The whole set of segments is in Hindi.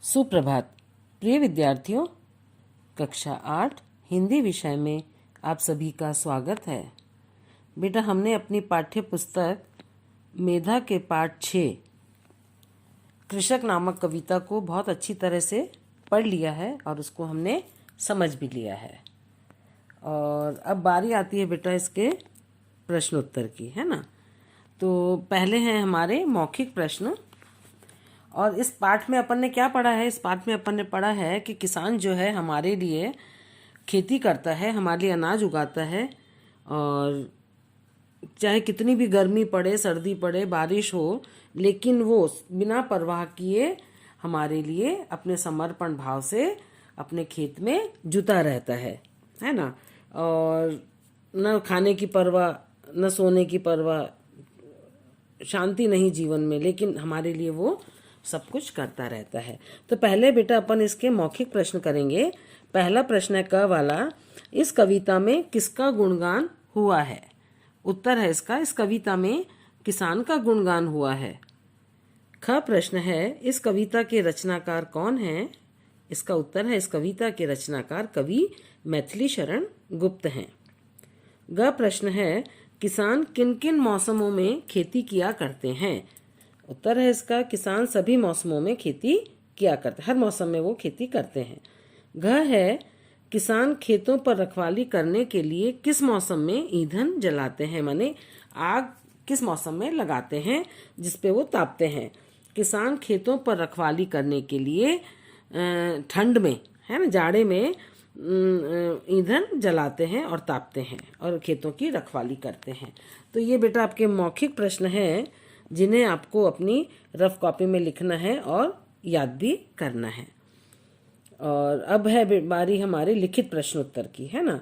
सुप्रभात प्रिय विद्यार्थियों, कक्षा 8 हिंदी विषय में आप सभी का स्वागत है। बेटा, हमने अपनी पाठ्य पुस्तक मेधा के पाठ 6 कृषक नामक कविता को बहुत अच्छी तरह से पढ़ लिया है और उसको हमने समझ भी लिया है। और अब बारी आती है बेटा इसके प्रश्न उत्तर की, है ना। तो पहले हैं हमारे मौखिक प्रश्न। और इस पाठ में अपन ने क्या पढ़ा है? इस पाठ में अपन ने पढ़ा है कि किसान जो है हमारे लिए खेती करता है, हमारे लिए अनाज उगाता है, और चाहे कितनी भी गर्मी पड़े, सर्दी पड़े, बारिश हो, लेकिन वो बिना परवाह किए हमारे लिए अपने समर्पण भाव से अपने खेत में जुटा रहता है ना। और न खाने की परवाह, न सोने की परवाह, शांति नहीं जीवन में, लेकिन हमारे लिए वो सब कुछ करता रहता है। तो पहले बेटा अपन इसके मौखिक प्रश्न करेंगे। पहला प्रश्न है क वाला, इस कविता में किसका गुणगान हुआ है? उत्तर है इसका, इस कविता में किसान का गुणगान हुआ है। ख प्रश्न है, इस कविता के रचनाकार कौन है? इसका उत्तर है, इस कविता के रचनाकार कवि मैथिली शरण गुप्त हैं। ग प्रश्न है, किसान किन किन मौसमों में खेती किया करते हैं? उत्तर है इसका, किसान सभी मौसमों में खेती किया करते हैं, हर मौसम में वो खेती करते हैं। घ है, किसान खेतों पर रखवाली करने के लिए किस मौसम में ईंधन जलाते हैं, माने आग किस मौसम में लगाते हैं जिसपे वो तापते हैं। किसान खेतों पर रखवाली करने के लिए ठंड में, है ना, जाड़े में ईंधन जलाते हैं और तापते हैं और खेतों की रखवाली करते हैं। तो ये बेटा आपके मौखिक प्रश्न हैं जिन्हें आपको अपनी रफ कॉपी में लिखना है और याद भी करना है। और अब है बारी हमारे लिखित प्रश्न उत्तर की, है ना।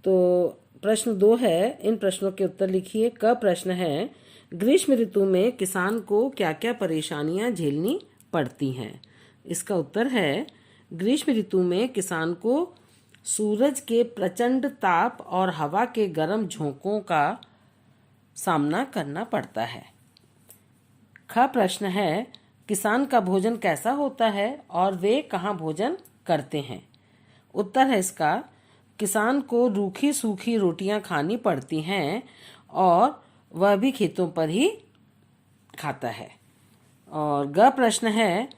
तो प्रश्न 2 है, इन प्रश्नों के उत्तर लिखिए। क प्रश्न है, ग्रीष्म ऋतु में किसान को क्या क्या परेशानियां झेलनी पड़ती हैं? इसका उत्तर है, ग्रीष्म ऋतु में किसान को सूरज के प्रचंड ताप और हवा के गर्म झोंकों का सामना करना पड़ता है। ख प्रश्न है, किसान का भोजन कैसा होता है और वे कहाँ भोजन करते हैं? उत्तर है इसका, किसान को रूखी सूखी रोटियां खानी पड़ती हैं और वह भी खेतों पर ही खाता है। और ग प्रश्न है,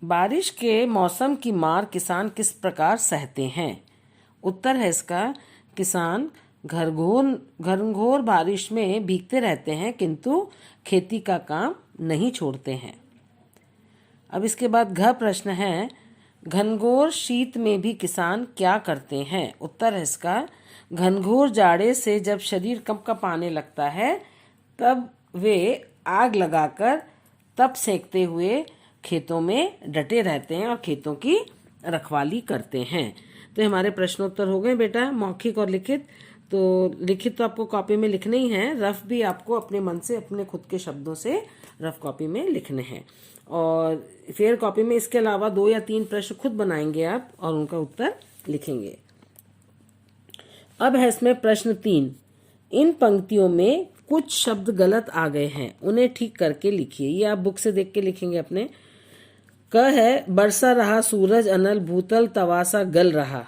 बारिश के मौसम की मार किसान किस प्रकार सहते हैं? उत्तर है इसका, किसान घनघोर बारिश में भीगते रहते हैं किंतु खेती का काम नहीं छोड़ते हैं। अब इसके बाद घ प्रश्न है, घनघोर शीत में भी किसान क्या करते हैं? उत्तर है इसका, घनघोर जाड़े से जब शरीर कंपकपाने लगता है तब वे आग लगाकर तप सेकते हुए खेतों में डटे रहते हैं और खेतों की रखवाली करते हैं। तो हमारे प्रश्नोत्तर हो गए बेटा, मौखिक और लिखित। तो लिखित तो आपको कॉपी में लिखने ही हैं, रफ भी आपको अपने मन से, अपने खुद के शब्दों से रफ कॉपी में लिखने हैं। और फेयर कॉपी में इसके अलावा 2 या 3 प्रश्न खुद बनाएंगे आप और उनका उत्तर लिखेंगे। अब है इसमें प्रश्न 3, इन पंक्तियों में कुछ शब्द गलत आ गए हैं, उन्हें ठीक करके लिखिए। ये आप बुक से देख के लिखेंगे अपने। क है, बरसा रहा सूरज अनल, भूतल तवासा गल रहा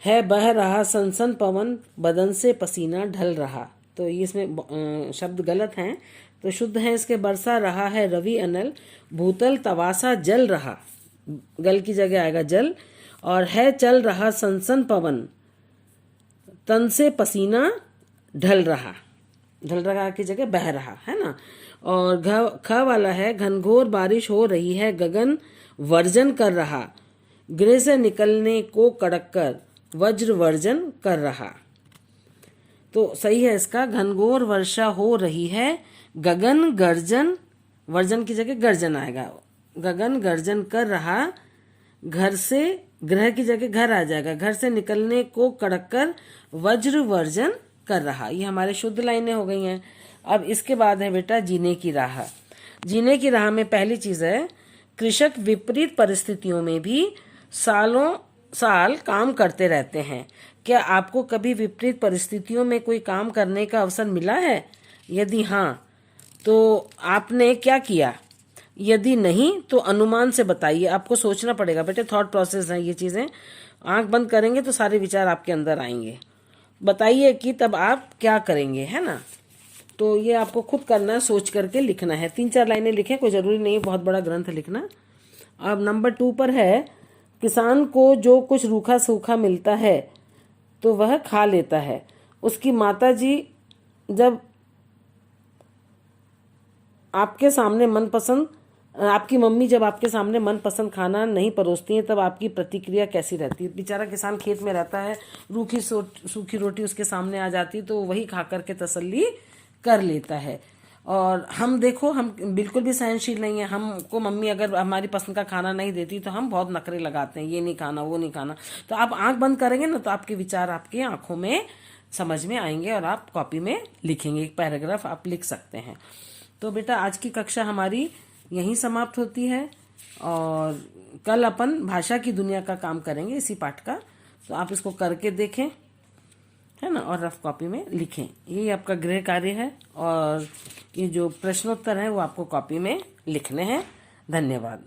है, बह रहा सनसन पवन, बदन से पसीना ढल रहा। तो ये इसमें शब्द गलत हैं, तो शुद्ध है इसके, बरसा रहा है रवि अनल, भूतल तवासा जल रहा, गल की जगह आएगा जल, और है चल रहा सनसन पवन, तन से पसीना ढल रहा, ढल रहा की जगह बह रहा, है ना। और ख वाला है, घनघोर बारिश हो रही है, गगन वर्जन कर रहा, गृह से निकलने को कड़क कर वज्र वर्जन कर रहा। तो सही है इसका, घनघोर वर्षा हो रही है, गगन गर्जन, वर्जन की जगह गर्जन आएगा, गगन गर्जन कर रहा, घर से, ग्रह की जगह घर आ जाएगा, घर से निकलने को कड़क कर वज्र वर्जन कर रहा। ये हमारे शुद्ध लाइनें हो गई हैं। अब इसके बाद है बेटा जीने की राह। जीने की राह में पहली चीज है, कृषक विपरीत परिस्थितियों में भी सालों साल काम करते रहते हैं। क्या आपको कभी विपरीत परिस्थितियों में कोई काम करने का अवसर मिला है? यदि हाँ, तो आपने क्या किया? यदि नहीं तो अनुमान से बताइए। आपको सोचना पड़ेगा बेटे, थॉट प्रोसेस है ये चीजें। आंख बंद करेंगे तो सारे विचार आपके अंदर आएंगे। बताइए कि तब आप क्या करेंगे, है ना। तो ये आपको खुद करना है, सोच करके लिखना है। 3-4 लाइनें लिखें, कोई जरूरी नहीं बहुत बड़ा ग्रंथ लिखना। अब नंबर 2 पर है, किसान को जो कुछ रूखा सूखा मिलता है तो वह खा लेता है। उसकी माता जी जब आपके सामने मनपसंद आपकी मम्मी जब आपके सामने मनपसंद खाना नहीं परोसती है तब आपकी प्रतिक्रिया कैसी रहती है। बेचारा किसान खेत में रहता है, रूखी सूखी रोटी उसके सामने आ जाती तो वही खा करके तसल्ली कर लेता है। और हम देखो, हम बिल्कुल भी सहनशील नहीं है। हमको मम्मी अगर हमारी पसंद का खाना नहीं देती तो हम बहुत नखरे लगाते हैं, ये नहीं खाना वो नहीं खाना। तो आप आंख बंद करेंगे ना तो आपके विचार आपकी आंखों में समझ में आएंगे और आप कॉपी में लिखेंगे, एक पैराग्राफ आप लिख सकते हैं। तो बेटा आज की कक्षा हमारी यहीं समाप्त होती है और कल अपन भाषा की दुनिया का काम करेंगे इसी पाठ का। तो आप इसको करके देखें, है ना, और रफ कॉपी में लिखें। यही आपका गृह कार्य है और ये जो प्रश्नोत्तर है वो आपको कॉपी में लिखने हैं। धन्यवाद।